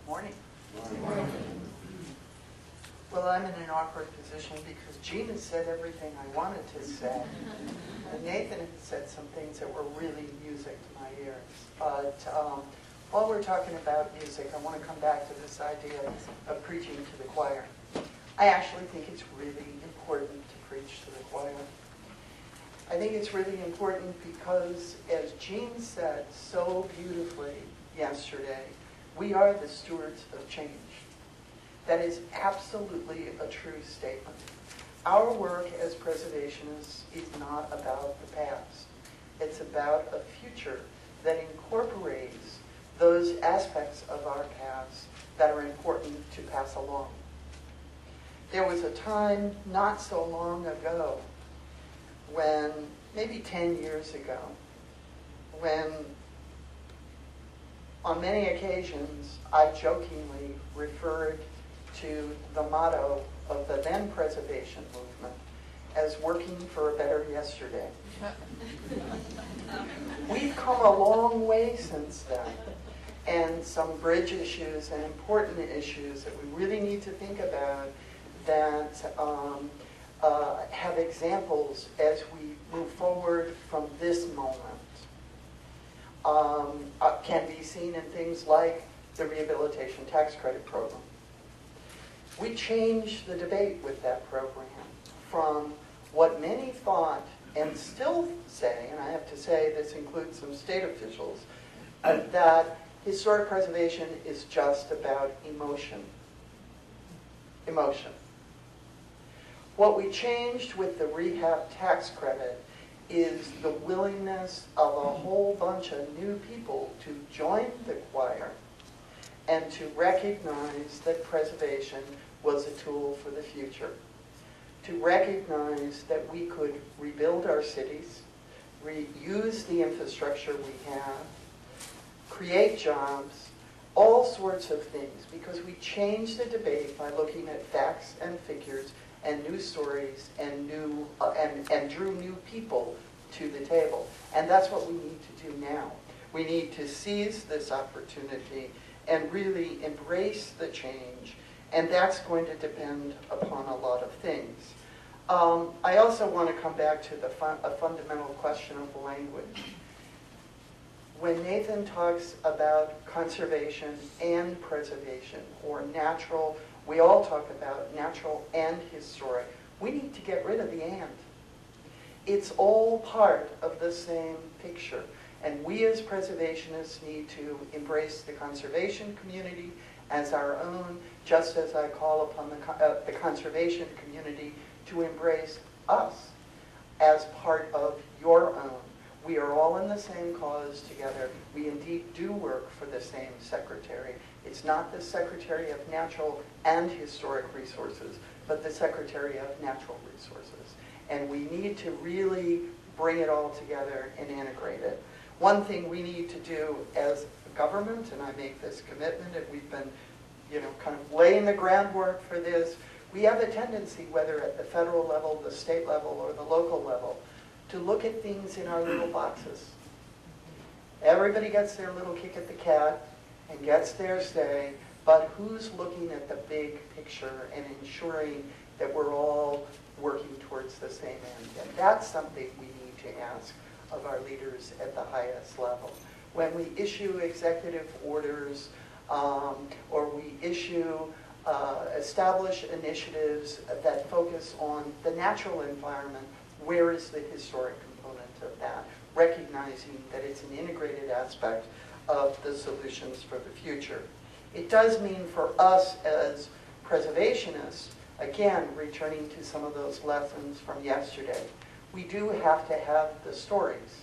Morning. Morning. Well, I'm in an awkward position because Jean has said everything I wanted to say. And Nathan has said some things that were really music to my ears. But while we're talking about music, I want to come back to this idea of preaching to the choir. I actually think it's really important to preach to the choir. I think it's really important because, as Jean said so beautifully yesterday, we are the stewards of change. That is absolutely a true statement. Our work as preservationists is not about the past. It's about a future that incorporates those aspects of our past that are important to pass along. There was a time not so long ago when, maybe 10 years ago, when on many occasions I jokingly referred to the motto of the then preservation movement as working for a better yesterday. We've come a long way since then, and some bridge issues and important issues that we really need to think about that have examples as we move forward from this moment can be seen in things like the Rehabilitation Tax Credit Program. We changed the debate with that program from what many thought and still say, and I have to say this includes some state officials, that historic preservation is just about emotion. Emotion. What we changed with the rehab tax credit is the willingness of a whole bunch of new people to join the choir and to recognize that preservation was a tool for the future. To recognize that we could rebuild our cities, reuse the infrastructure we have, create jobs, all sorts of things, because we changed the debate by looking at facts and figures and new stories and drew new people to the table. And that's what we need to do now. We need to seize this opportunity and really embrace the change. And that's going to depend upon a lot of things. I also want to come back to a fundamental question of language. When Nathan talks about conservation and preservation, or natural, we all talk about natural and historic. We need to get rid of the and. It's all part of the same picture. And we as preservationists need to embrace the conservation community as our own, just as I call upon the conservation community to embrace us as part of your own. We are all in the same cause together. We indeed do work for the same secretary. It's not the Secretary of Natural and Historic Resources, but the Secretary of Natural Resources. And we need to really bring it all together and integrate it. One thing we need to do as government, and I make this commitment, and we've been, kind of laying the groundwork for this, we have a tendency, whether at the federal level, the state level, or the local level, to look at things in our little boxes. Everybody gets their little kick at the cat and gets their say, but who's looking at the big picture and ensuring that we're all working towards the same end? And that's something we need to ask of our leaders at the highest level. When we issue executive orders or we establish initiatives that focus on the natural environment, where is the historic component of that? Recognizing that it's an integrated aspect of the solutions for the future. It does mean for us as preservationists, again, returning to some of those lessons from yesterday, we do have to have the stories.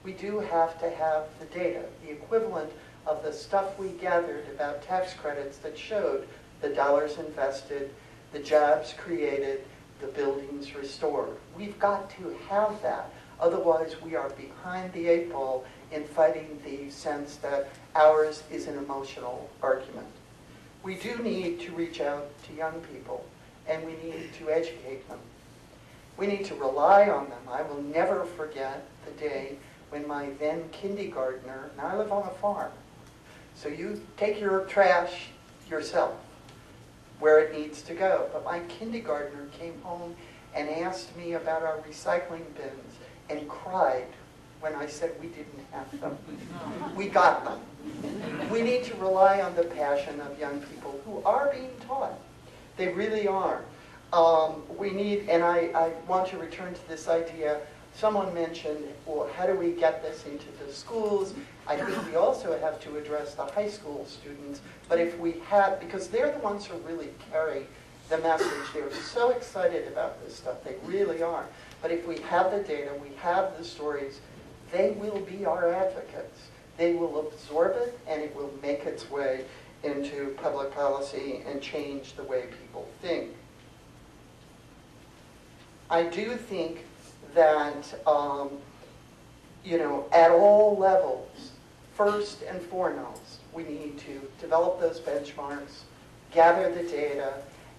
We do have to have the data, the equivalent of the stuff we gathered about tax credits that showed the dollars invested, the jobs created, the buildings restored. We've got to have that. Otherwise, we are behind the eight ball in fighting the sense that ours is an emotional argument. We do need to reach out to young people, and we need to educate them. We need to rely on them. I will never forget the day when my then kindergartner, and I live on a farm, So you take your trash yourself where it needs to go. But my kindergartner came home and asked me about our recycling bins and cried when I said we didn't have them. We got them. We need to rely on the passion of young people who are being taught. They really are. We need, and I want to return to this idea. Someone mentioned, well, how do we get this into the schools? I think we also have to address the high school students. But if we have, because they're the ones who really carry the message. They're so excited about this stuff. They really are. But if we have the data, we have the stories, they will be our advocates. They will absorb it, and it will make its way into public policy and change the way people think. I do think that, at all levels, first and foremost, we need to develop those benchmarks, gather the data,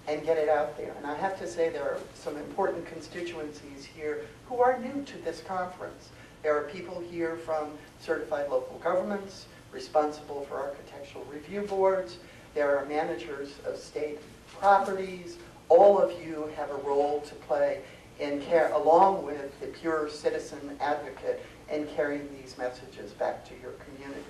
and get it out there. And I have to say there are some important constituencies here who are new to this conference. There are people here from certified local governments, responsible for architectural review boards. There are managers of state properties. All of you have a role to play in along with the pure citizen advocate in carrying these messages back to your community.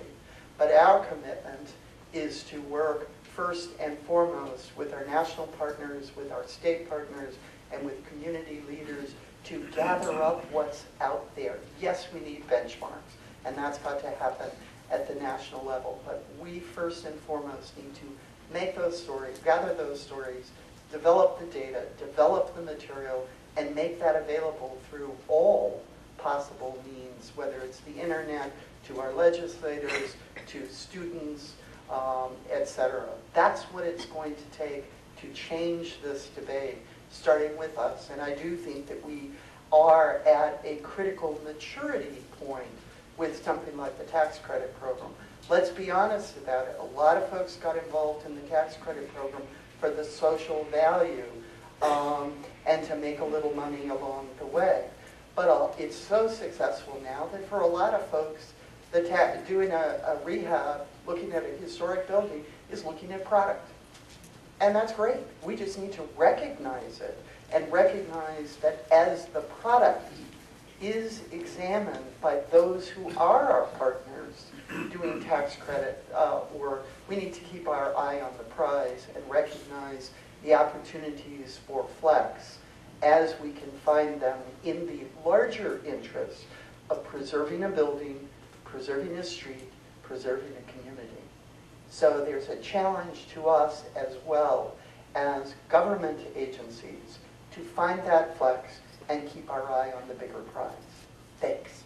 But our commitment is to work first and foremost with our national partners, with our state partners, and with community leaders to gather up what's out there. Yes, we need benchmarks, and that's got to happen at the national level. But we first and foremost need to make those stories, gather those stories, develop the data, develop the material, and make that available through all possible means, whether it's the internet, to our legislators, to students, etc. That's what it's going to take to change this debate, starting with us. And I do think that we are at a critical maturity point with something like the tax credit program. Let's be honest about it. A lot of folks got involved in the tax credit program for the social value and to make a little money along the way. But it's so successful now that for a lot of folks, doing a rehab, looking at a historic building, is looking at product. And that's great. We just need to recognize it and recognize that as the product is examined by those who are our partners doing tax credit, or we need to keep our eye on the prize and recognize the opportunities for flex as we can find them in the larger interest of preserving a building, preserving a street, preserving a community. So there's a challenge to us as well as government agencies to find that flex and keep our eye on the bigger prize. Thanks.